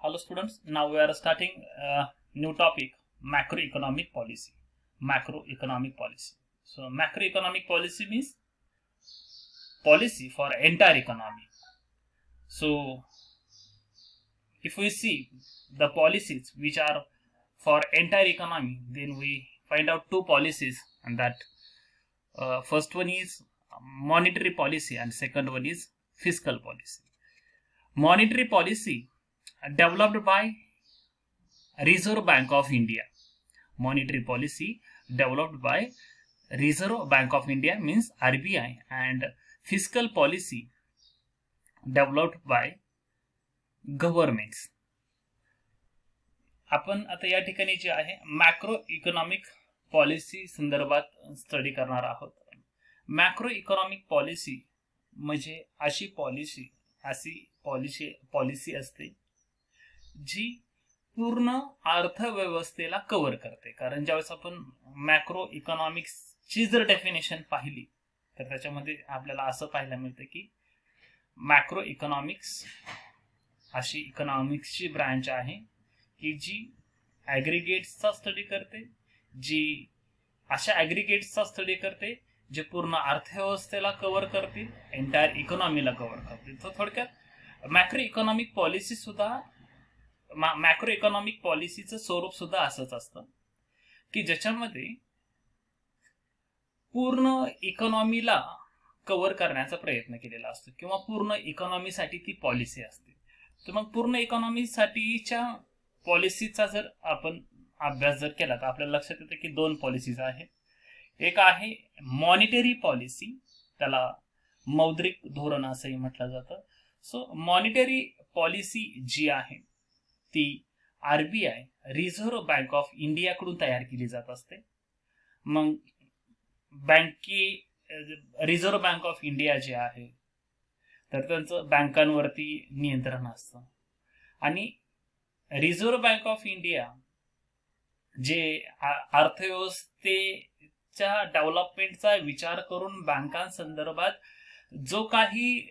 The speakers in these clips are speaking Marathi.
Hello students, now we are starting a new topic, macroeconomic policy. Macroeconomic policy. So macroeconomic policy means policy for entire economy. So if we see the policies which are for entire economy, then we find out two policies, and that first one is monetary policy and second one is fiscal policy. Monetary policy developed by Reserve Bank of India. Monetary policy developed by Reserve Bank of India means RBI, and fiscal policy developed by governments. आपण आता या ठिकाणी जे आहे मॅक्रो इकॉनॉमिक पॉलिसी संदर्भात स्टडी करणार आहोत. मॅक्रो इकॉनॉमिक पॉलिसी म्हणजे अशी पॉलिसी असते जी पूर्ण अर्थव्यवस्थेला कव्हर करते. कारण ज्यावेळेस आपण मॅक्रो इकॉनॉमिक्सची जर डेफिनेशन पाहिली तर त्याच्यामध्ये आपल्याला असं पाहायला मिळतं की मॅक्रो इकॉनॉमिक्स अशी इकॉनॉमिक्सची ब्रांच आहे की जी ॲग्रिगेट्सचा स्टडी करते, जी अशा ॲग्रिगेट्सचा स्टडी करते जे पूर्ण अर्थव्यवस्थेला कव्हर करतील, एंटायर इकॉनॉमीला कव्हर करतील. तर थोडक्यात मॅक्रो इकॉनॉमिक पॉलिसी सुद्धा मॅक्रो इकॉनॉमिक पॉलिसीचं स्वरूप सुद्धा असंच असतं की ज्याच्यामध्ये पूर्ण इकॉनॉमीला कव्हर करण्याचा प्रयत्न केलेला असतो किंवा पूर्ण इकॉनॉमीसाठी ती पॉलिसी असते. तर मग पूर्ण इकॉनॉमीसाठीच्या पॉलिसीचा जर आपण अभ्यास जर केला तर आपल्याला लक्षात येतं की दोन पॉलिसीज आहेत. एक आहे मॉनिटरी पॉलिसी, त्याला मौद्रिक धोरण असंही म्हटलं जातं. सो मॉनिटरी पॉलिसी जी आहे ती आरबीआय रिझर्व्ह बँक ऑफ इंडियाकडून तयार केली जात असते. मग रिझर्व्ह बँक ऑफ इंडिया जे आहे तर त्यांचं बँकांवरती नियंत्रण असतं आणि रिझर्व्ह बँक ऑफ इंडिया जे अर्थव्यवस्थेच्या डेव्हलपमेंटचा विचार करून बँकांसंदर्भात जो काही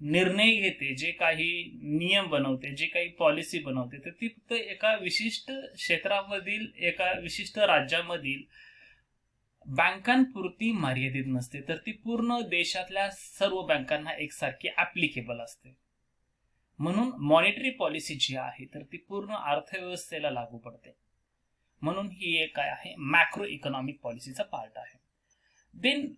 निर्णय घेते, जे काही नियम बनवते, जे काही पॉलिसी बनवते, तर ती फक्त एका विशिष्ट क्षेत्रामधील एका विशिष्ट राज्यामधील बँकांपुरती मर्यादित नसते, तर ती पूर्ण देशातल्या सर्व बँकांना एकसारखी ऍप्लिकेबल असते. म्हणून मॉनिटरी पॉलिसी जी आहे तर ती पूर्ण अर्थव्यवस्थेला लागू पडते. म्हणून ही एक काय आहे मॅक्रो इकॉनॉमिक पॉलिसीचा पार्ट आहे. देन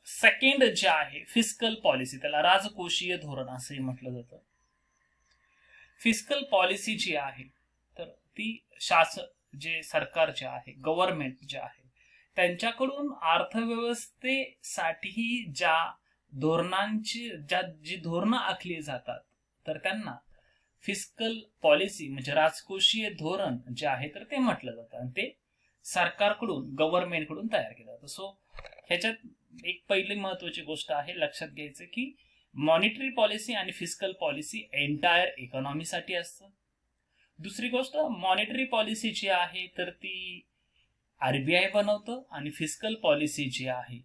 सेकंड जे आहे फिस्कल पॉलिसी, त्याला राजकोषीय धोरण असंही म्हटलं जातं. फिस्कल पॉलिसी जी आहे तर ती जे सरकार जे आहे, गव्हर्नमेंट जे आहे, त्यांच्याकडून अर्थव्यवस्थेसाठी जी धोरणं आखली जातात तर त्यांना फिस्कल पॉलिसी म्हणजे राजकोषीय धोरण जे आहे तर ते म्हटलं जातं आणि ते सरकारकडून गव्हर्नमेंटकडून तयार केलं जातं. सो ह्याच्यात एक पहिली महत्वाची गोष्ट आहे लक्षात घ्यायचं की मॉनिटरी पॉलिसी आणि फिस्कल पॉलिसी एंटायर इकॉनॉमीसाठी असतं. दुसरी गोष्ट, मॉनिटरी पॉलिसी जी आहे तर ती आरबीआय बनवतं आणि फिस्कल पॉलिसी जी आहे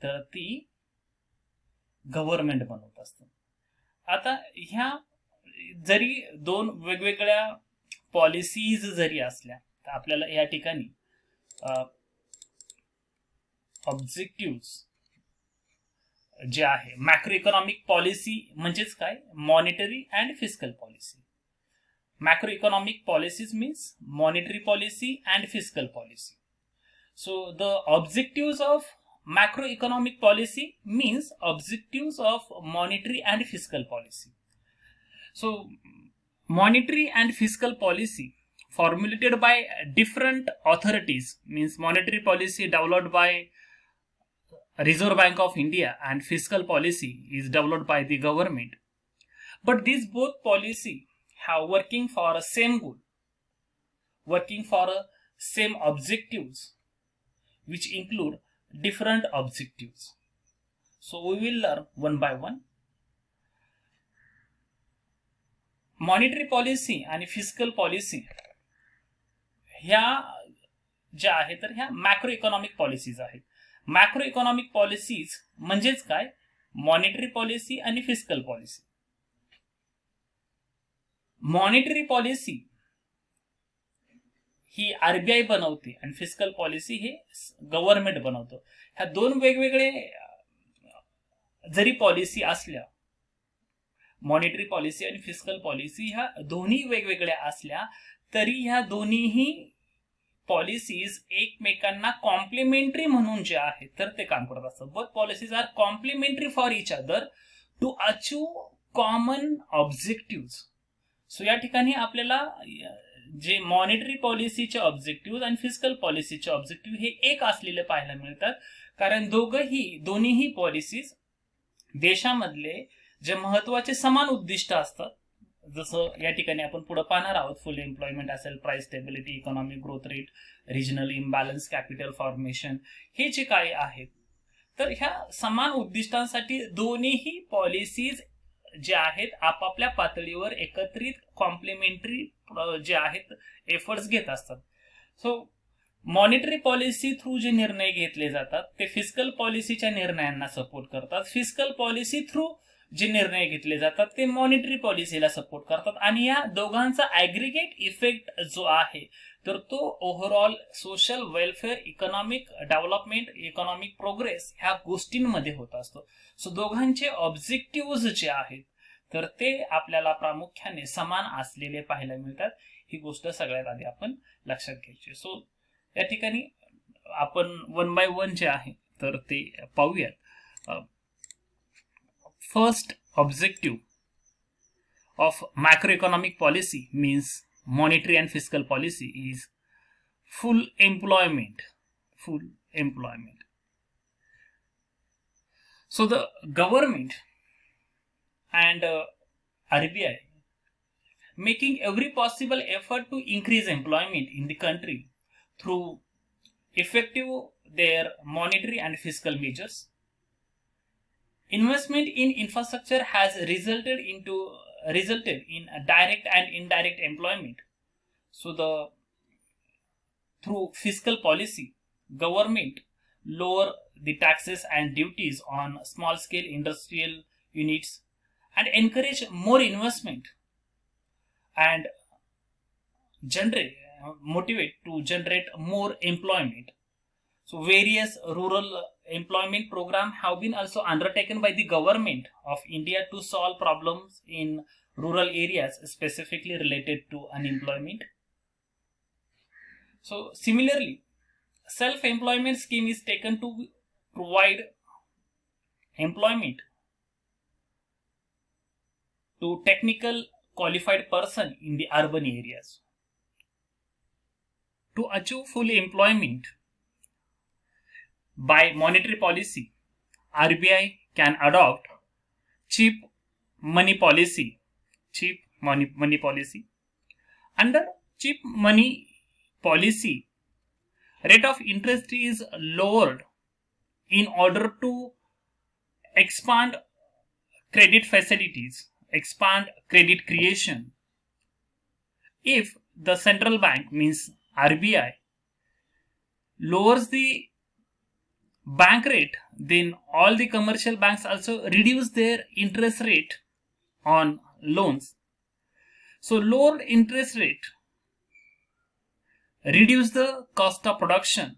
तर ती गव्हर्नमेंट बनवत असतं. आता ह्या जरी दोन वेगवेगळ्या पॉलिसीज जरी असल्या तर आपल्याला या ठिकाणी ऑब्जेक्टिव्ह जे आहे मॅक्रो इकॉनॉमिक पॉलिसी म्हणजेच काय, monetary and fiscal policy. Macro economic policies means monetary policy and fiscal policy. So the objectives of macroeconomic policy means objectives of monetary and fiscal policy. So monetary and fiscal policy formulated by different authorities means monetary policy developed by Reserve Bank of India and fiscal policy is developed by the government. But these both policy have working for a same goal, working for a same objectives, which include different objectives. So we will learn one by one. Monetary policy आणि fiscal policy ह्या ज्या आहेत तर ह्या मॅक्रो इकॉनॉमिक पॉलिसीज आहेत. मॅक्रो इकॉनॉमिक पॉलिसीज म्हणजेच काय, मॉनिटरी पॉलिसी आणि फिस्कल पॉलिसी. मॉनिटरी पॉलिसी ही आरबीआय बनवते आणि फिस्कल पॉलिसी हे गव्हर्नमेंट बनवतं. ह्या दोन वेगवेगळे जरी पॉलिसी असल्या, मॉनिटरी पॉलिसी आणि फिस्कल पॉलिसी ह्या दोन्ही वेगवेगळ्या असल्या तरी ह्या दोन्हीही पॉलिसीज एकमेकांना कॉम्प्लिमेंटरी म्हणून जे आहेत तर ते काम करत असतात. Both policies are complementary for each other to achieve common objective. So या ठिकाणी आपल्याला जे मॉनिटरी पॉलिसीचे ऑब्जेक्टिव्ह आणि फिस्कल पॉलिसीचे ऑब्जेक्टिव्ह हे एक असलेले पाहायला मिळतात, कारण दोन्हीही पॉलिसीज देशामधले जे महत्वाचे समान उद्दिष्ट असतात, जसं या ठिकाणी आपण पुढे पाहणार आहोत, फुल एम्प्लॉयमेंट असेल, price stability, economic growth rate, regional imbalance, capital formation, हे जे काही आहेत तर ह्या समान उद्दिष्टांसाठी दोन्हीही पॉलिसीज जे आहेत आपापल्या पातळीवर एकत्रित कॉम्प्लिमेंटरी जे आहेत एफर्ट्स घेत असतात. सो मॉनिटरी पॉलिसी थ्रू जे निर्णय घेतले जातात ते फिस्कल पॉलिसीच्या निर्णयांना सपोर्ट करतात. फिस्कल पॉलिसी थ्रू जे निर्णय घेतले जातात ते मॉनिटरी पॉलिसीला सपोर्ट करतात आणि या दोघांचा ऍग्रिगेट इफेक्ट जो आहे तर तो overall social welfare, economic development, economic progress ह्या गोष्टींमध्ये होत असतो. सो दोघांचे ऑब्जेक्टिव्ह जे आहेत तर ते आपल्याला प्रामुख्याने समान असलेले पाहायला मिळतात. ही गोष्ट सगळ्यात आधी आपण लक्षात घ्यायची. सो या ठिकाणी आपण वन बाय वन जे आहे तर ते पाहूयात. First objective of macroeconomic policy means monetary and fiscal policy is full employment. So the government and RBI making every possible effort to increase employment in the country through effective their monetary and fiscal measures. Investment in infrastructure has resulted in direct and indirect employment. So through fiscal policy, government lower the taxes and duties on small scale industrial units and encourage more investment and motivate to generate more employment. So various rural employment programs have been also undertaken by the government of India to solve problems in rural areas specifically related to unemployment. So similarly, self-employment scheme is taken to provide employment to technical qualified person in the urban areas. To achieve full employment by monetary policy, RBI can adopt cheap money policy. Under cheap money policy, rate of interest is lowered in order to expand credit facilities, expand credit creation. If the central bank, means RBI, lowers the bank rate, then all the commercial banks also reduce their interest rate on loans. So lowered interest rate reduce the cost of production.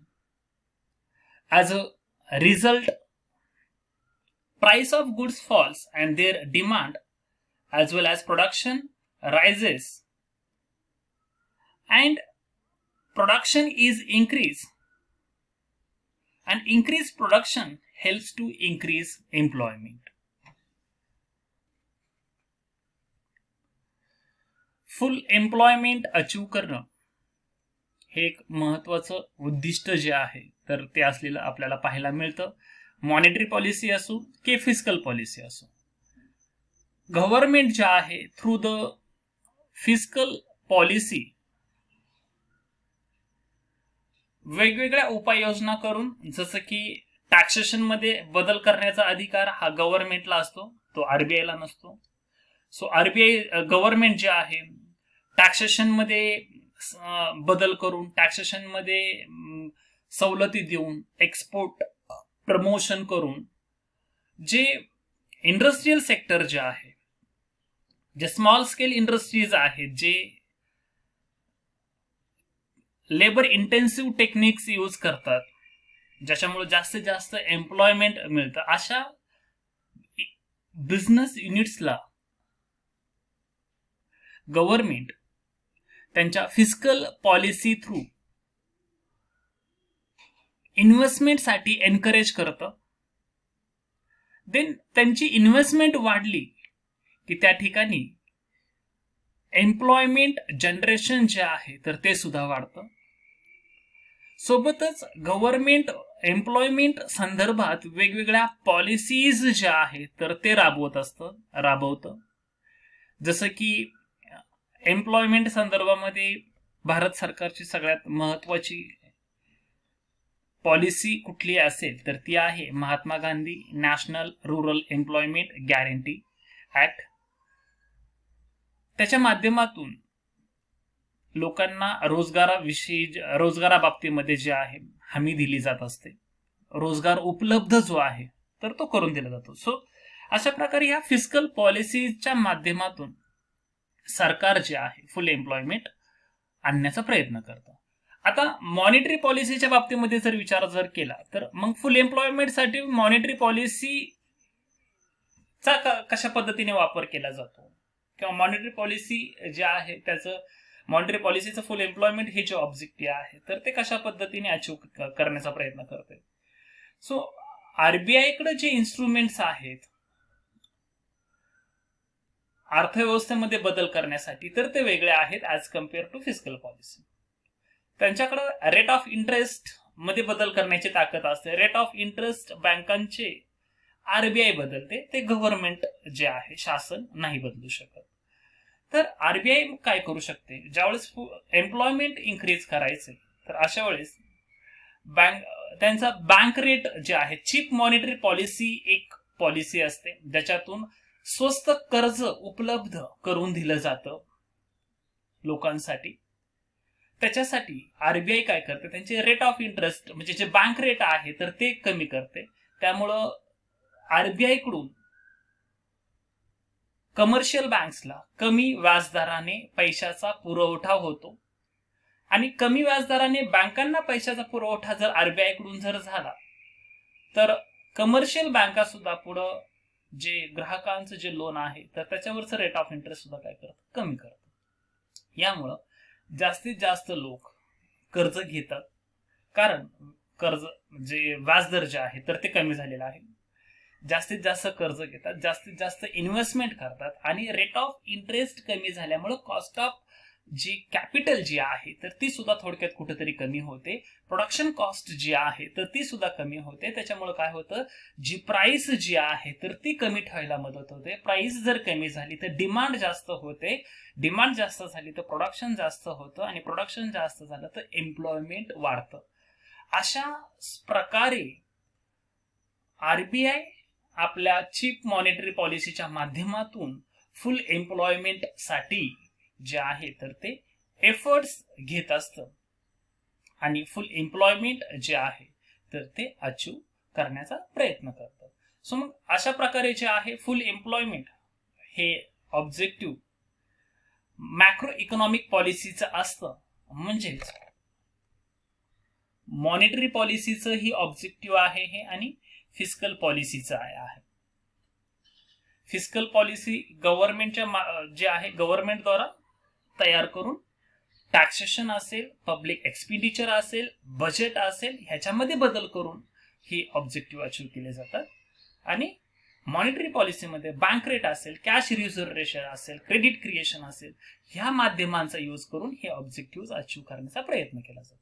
As a result, price of goods falls and their demand as well as production rises, and production is increased. And increased production helps to increase employment. Full employment achieve करणं हे एक महत्वाचं उद्दिष्ट जे आहे तर ते असलेलं आपल्याला पाहायला मिळतं. मॉनिटरी पॉलिसी असो की फिस्कल पॉलिसी असो, गव्हर्नमेंट जे आहे थ्रू द फिस्कल पॉलिसी वेगवेगळ्या उपाययोजना करून, जसं की टॅक्सेशन मध्ये बदल करण्याचा अधिकार हा गव्हर्नमेंटला असतो, तो आरबीआयला नसतो. सो आरबीआय गव्हर्नमेंट जे आहे टॅक्सेशन मध्ये बदल करून, टॅक्सेशन मध्ये सवलती देऊन, एक्सपोर्ट प्रमोशन करून जे इंडस्ट्रियल सेक्टर जे आहे जे स्मॉल स्केल इंडस्ट्रीज आहेत, जे लेबर इंटेन्सिव्ह टेक्निक्स यूज करतात, ज्याच्यामुळे जास्तीत जास्त एम्प्लॉयमेंट मिळतं, अशा बिझनेस युनिट्सला गव्हर्नमेंट त्यांच्या फिस्कल पॉलिसी थ्रू इन्व्हेस्टमेंटसाठी एनकरेज करतं. देन त्यांची इन्व्हेस्टमेंट वाढली की त्या ठिकाणी एम्प्लॉयमेंट जनरेशन जे आहे तर ते सुद्धा वाढतं. सोबतच गव्हर्नमेंट एम्प्लॉयमेंट संदर्भात वेगवेगळ्या पॉलिसीज ज्या आहेत तर ते राबवतं. जसं की एम्प्लॉयमेंट संदर्भामध्ये भारत सरकारची सगळ्यात महत्वाची पॉलिसी कुठली असेल तर ती आहे Mahatma Gandhi national rural employment guarantee act. त्याच्या माध्यमातून लोकांना रोजगाराबाबतीमध्ये जे आहे हमी दिली जात असते, रोजगार उपलब्ध जो आहे तर तो करून दिला जातो. सो अशा प्रकारे ह्या फिस्कल पॉलिसीच्या माध्यमातून सरकार जे आहे फुल एम्प्लॉयमेंट आणण्याचा प्रयत्न करतं. आता मॉनिटरी पॉलिसीच्या बाबतीमध्ये जर विचार केला तर मग फुल एम्प्लॉयमेंटसाठी मॉनिटरी पॉलिसीचा कशा पद्धतीने वापर केला जातो, किंवा मॉनिटरी पॉलिसी जे आहे त्याचं मॉनिटरी पॉलिसीचं फुल एम्प्लॉयमेंट हे जे ऑब्जेक्टिव्ह आहे तर ते कशा पद्धतीने अचीव्ह करण्याचा प्रयत्न करते. सो आरबीआय कडे जे इन्स्ट्रुमेंट्स आहेत अर्थव्यवस्थेमध्ये बदल करण्यासाठी तर ते वेगळे आहेत as compare to fiscal policy. त्यांच्याकडे रेट ऑफ इंटरेस्ट मध्ये बदल करण्याची ताकद असते. रेट ऑफ इंटरेस्ट बँकांचे आरबीआय बदलते, ते गव्हर्नमेंट जे आहे शासन नाही बदलू शकत. तर आरबीआय काय करू शकते, ज्यावेळेस एम्प्लॉयमेंट इन्क्रीज करायचे तर अशा वेळेस त्यांचा बँक रेट जे आहे, चीप मॉनिटरी पॉलिसी एक पॉलिसी असते ज्याच्यातून स्वस्त कर्ज उपलब्ध करून दिलं जातं लोकांसाठी. त्याच्यासाठी आरबीआय काय करते, त्यांचे रेट ऑफ इंटरेस्ट म्हणजे जे बँक रेट आहे तर ते कमी करते. त्यामुळं आरबीआय कडून कमर्शियल बँक्सला कमी व्याजदराने पैशाचा पुरवठा होतो, आणि कमी व्याजदराने बँकांना पैशाचा पुरवठा जर आरबीआय कडून जर झाला तर कमर्शियल बँका सुद्धा पुढं जे ग्राहकांचं जे लोन आहे तर त्याच्यावरचं रेट ऑफ इंटरेस्ट सुद्धा काय करतं, कमी करतं. यामुळं जास्तीत जास्त लोक कर्ज घेतात, कारण कर्ज जे व्याजदर जे आहे तर ते कमी झालेलं आहे. जास्तीत जास्त कर्ज घेतात, जास्तीत जास्त इन्व्हेस्टमेंट करतात, आणि रेट ऑफ इंटरेस्ट कमी झाल्यामुळे cost of G capital G आहे तर ती सुद्धा थोडक्यात कुठेतरी कमी होते. प्रोडक्शन कॉस्ट जी आहे तर ती सुद्धा कमी होते. त्याच्यामुळे काय होतं, जी प्राइस जी आहे तर ती कमी ठेवायला मदत होते. प्राइस जर कमी झाली तर डिमांड जास्त होते, डिमांड जास्त झाली तर प्रोडक्शन जास्त होतं, आणि प्रोडक्शन जास्त झालं तर एम्प्लॉयमेंट वाढतं. अशा प्रकारे आरबीआय आपल्या चीप मॉनिटरी पॉलिसीच्या माध्यमातून फुल एम्प्लॉयमेंट साठी जे आहे तर ते एफर्ट्स घेत असतं, आणि फुल एम्प्लॉयमेंट जे आहे तर ते अचीव करण्याचा प्रयत्न करतं. सो मग अशा प्रकारे जे आहे फुल एम्प्लॉयमेंट हे ऑब्जेक्टिव्ह मॅक्रो इकॉनॉमिक पॉलिसीचं असतं. म्हणजेच मॉनिटरी पॉलिसीचं ही ऑब्जेक्टिव्ह आहे हे, आणि फिस्कल पॉलिसीचं आहे. फिस्कल पॉलिसी गव्हर्नमेंटच्या जे आहे गव्हर्नमेंटद्वारा तयार करून टॅक्सेशन असेल, पब्लिक एक्सपेंडिचर असेल, बजेट असेल, ह्याच्यामध्ये बदल करून ही ऑब्जेक्टिव्ह अचीव्ह केले जातात. आणि मॉनिटरी पॉलिसीमध्ये बँक रेट असेल, कॅश रिझर्व्ह रेशो असेल, क्रेडिट क्रिएशन असेल, ह्या माध्यमांचा यूज करून हे ऑब्जेक्टिव्ह अचीव्ह करण्याचा प्रयत्न केला जातो.